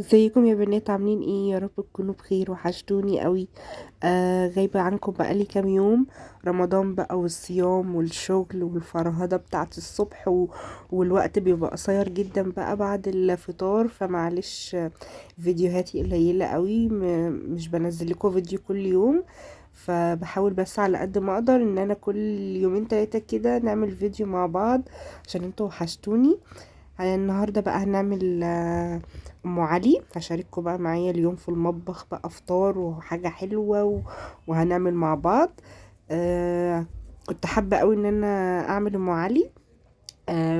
ازيكم يا بنات؟ عاملين ايه؟ يا رب تكونوا بخير، وحشتوني قوي. غايبة عنكم بقالي كام يوم. رمضان بقى والصيام والشغل والفرهدة بتاعت الصبح والوقت بيبقى قصير جدا بقى بعد الفطار، فمعلش فيديوهاتي قليلة قوي، مش بنزل لكم فيديو كل يوم. فبحاول بس على قد ما اقدر ان انا كل يومين تلاتة كده نعمل فيديو مع بعض، عشان انتوا وحشتوني. النهارده بقى هنعمل ام علي، هشارككم بقى معايا اليوم في المطبخ بقى، فطار وحاجه حلوه وهنعمل مع بعض. كنت حابه قوي ان انا اعمل ام علي.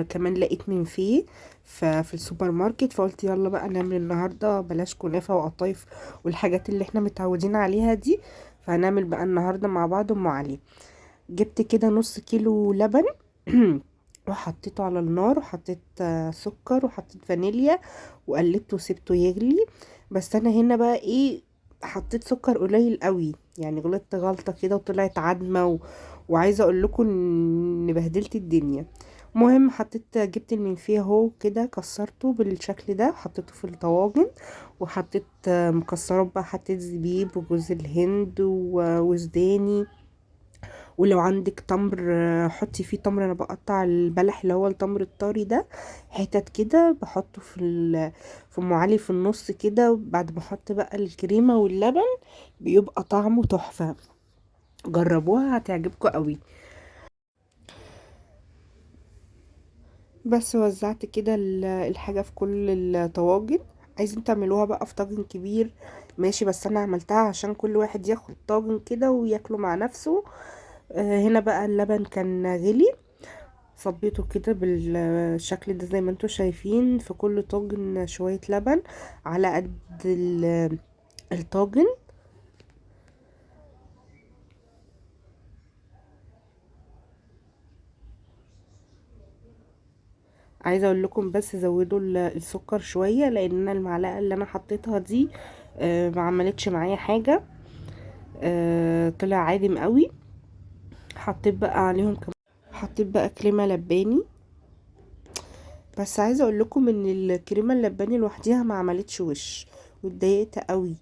كمان لقيت من فيه في السوبر ماركت، فقلت يلا بقى نعمل النهارده، بلاش كنافه وقطايف والحاجات اللي احنا متعودين عليها دي. فهنعمل بقى النهارده مع بعض ام علي. جبت كده نص كيلو لبن وحطيته على النار، وحطيت سكر، وحطيت فانيليا، وقلبته وسبته يغلي. بس انا هنا بقى ايه، حطيت سكر قليل قوي، يعني غلطت غلطة كده وطلعت عدمة وعايزة اقول لكم ان بهدلت الدنيا. مهم جبت المنفيه اهو كده، كسرته بالشكل ده، حطيته في الطواجن، وحطيت مكسرات بقى، حطيت زبيب وجوز الهند وزداني. ولو عندك تمر حطي فيه تمر. انا بقطع البلح اللي هو التمر الطري ده حتت كده، بحطه في ام علي في النص كده، بعد ما احط بقى الكريمه واللبن بيبقى طعمه تحفه. جربوها هتعجبكم قوي. بس وزعت كده الحاجه في كل الطواجن. عايزين تعملوها بقى في طاجن كبير ماشي، بس انا عملتها عشان كل واحد ياخد طاجن كده وياكله مع نفسه. هنا بقى اللبن كان غلي، صبيته كده بالشكل ده زي ما انتوا شايفين، في كل طاجن شوية لبن على قد الطاجن. عايزة اقول لكم بس زودوا السكر شوية، لان انا المعلقة اللي انا حطيتها دي ما عملتش معايا حاجة. طلع عادم قوي. حطيت بقى عليهم كمان، حطيت بقى كريمة لباني. بس عايزة اقول لكم ان الكريمة اللباني لوحديها ما عملتش وش، واتضايقت قوي.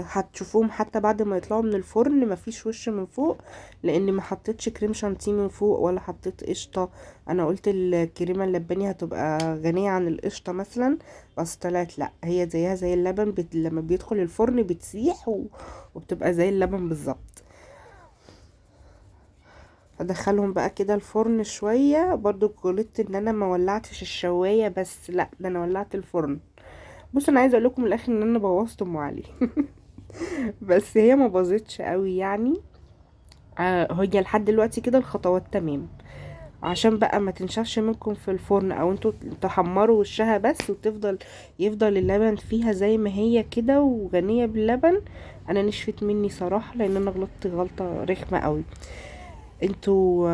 هتشوفوهم حتى بعد ما يطلعوا من الفرن مفيش وش من فوق، لان ما حطيتش كريم شانتيه من فوق ولا حطيت قشطه. انا قلت الكريمه اللباني هتبقى غنيه عن القشطه مثلا، بس طلعت لا، هي زيها زي اللبن، لما بيدخل الفرن بتسيح وبتبقى زي اللبن بالظبط. ادخلهم بقى كده الفرن شويه، برضو غلطت ان انا ما ولعتش الشوايه، بس لا، ده انا ولعت الفرن. بص، انا عايزه اقول لكم من الاخر ان انا بوظت ام علي بس هي ما باظتش قوي يعني. هي لحد دلوقتي كده الخطوات تمام، عشان بقى ما تنشفش منكم في الفرن، او انتوا تحمروا وشها بس يفضل اللبن فيها زي ما هي كده وغنية باللبن. انا نشفت مني صراحة، لان انا غلطت غلطة رخمة قوي. انتوا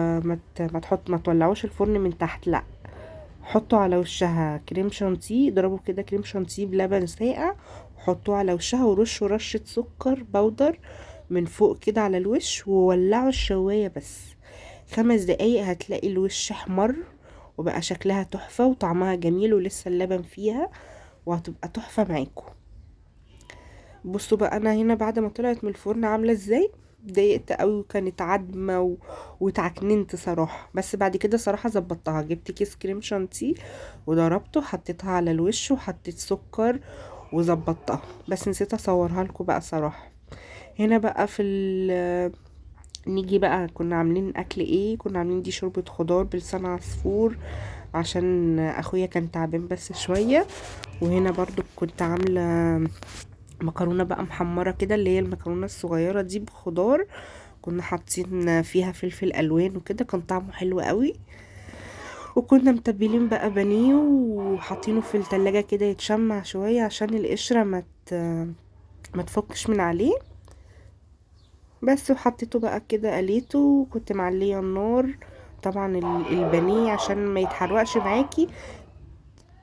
ما تولعوش الفرن من تحت، لا، حطوا على وشها كريم شانتيه، اضربوا كده كريم شانتيه بلبن ساقع، وحطوه على وشها، ورشوا رشة سكر بودر من فوق كده على الوش، وولعوا الشواية بس 5 دقايق، هتلاقي الوش احمر وبقى شكلها تحفة وطعمها جميل ولسه اللبن فيها، وهتبقى تحفة معاكم. بصوا بقى انا هنا بعد ما طلعت من الفرن عاملة ازاي، ضايقت قوي وكانت عدمة وتعكننت صراحة. بس بعد كده صراحة ظبطتها، جبت كيس كريم شانتيه وضربته، حطيتها على الوش، وحطيت سكر وظبطتها، بس نسيت اصورها لكم بقى صراحة. هنا بقى نيجي بقى، كنا عاملين اكل ايه؟ كنا عاملين دي شوربة خضار بلسان عصفور، عشان اخويا كان تعبان بس شوية. وهنا برضو كنت عاملة مكرونة بقى محمرة كده، اللي هي المكرونة الصغيرة دي بخضار، كنا حاطين فيها فلفل الوان وكده، كان طعمه حلو قوي. وكنا متبلين بقى بانيه وحاطينه في التلاجة كده يتشمع شوية، عشان القشرة ما تفكش من عليه. بس وحطيته بقى كده، قليته، وكنت معليه النار. طبعا البانيه عشان ما يتحرقش معاكي،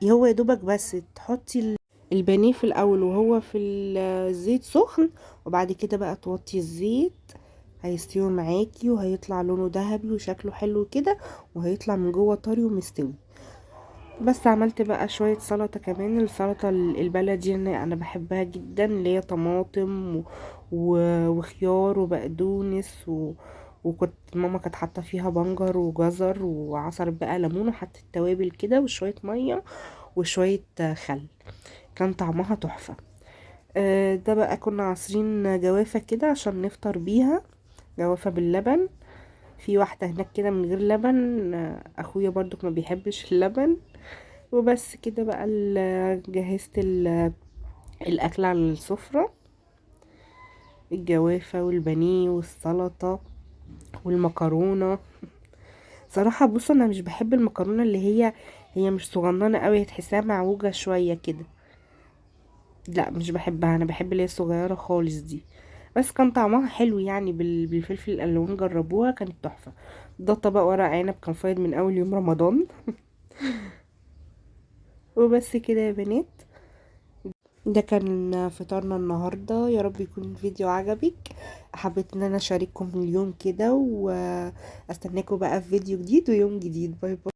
هو يا دوبك بس تحطي البانيه في الاول وهو في الزيت سخن، وبعد كده بقى توطي الزيت، هيستوي معاكي وهيطلع لونه ذهبي وشكله حلو كده، وهيطلع من جوه طري ومستوي. بس عملت بقى شوية سلطة كمان. السلطة البلدي انا بحبها جدا، اللي هي طماطم وخيار وبقدونس وكنت ماما كانت حاطه فيها بنجر وجزر وعصرت بقى ليمون وحطت توابل كده وشويه ميه وشويه خل. كان طعمها تحفه. ده بقى كنا عصرين جوافه كده عشان نفطر بيها، جوافه باللبن. في واحده هناك كده من غير لبن، اخويا برضو ما بيحبش اللبن. وبس كده بقى جهزت الاكل على السفره، الجوافه والبانيه والسلطه والمكرونه. صراحة بص انا مش بحب المكرونة اللي هي مش صغننة قوي، تحسها معوجة شوية كده. لا مش بحبها، انا بحب اللي هي الصغيرة خالص دي. بس كان طعمها حلو يعني بالفلفل الالوان، جربوها كانت تحفة. ده طبق ورق عنب كان فايض من اول يوم رمضان. وبس كده يا بنات، ده كان فطارنا النهاردة. يا رب يكون الفيديو عجبك. حبيت ان انا اشارككم اليوم كده، واستناكم بقى في فيديو جديد ويوم جديد. باي باي.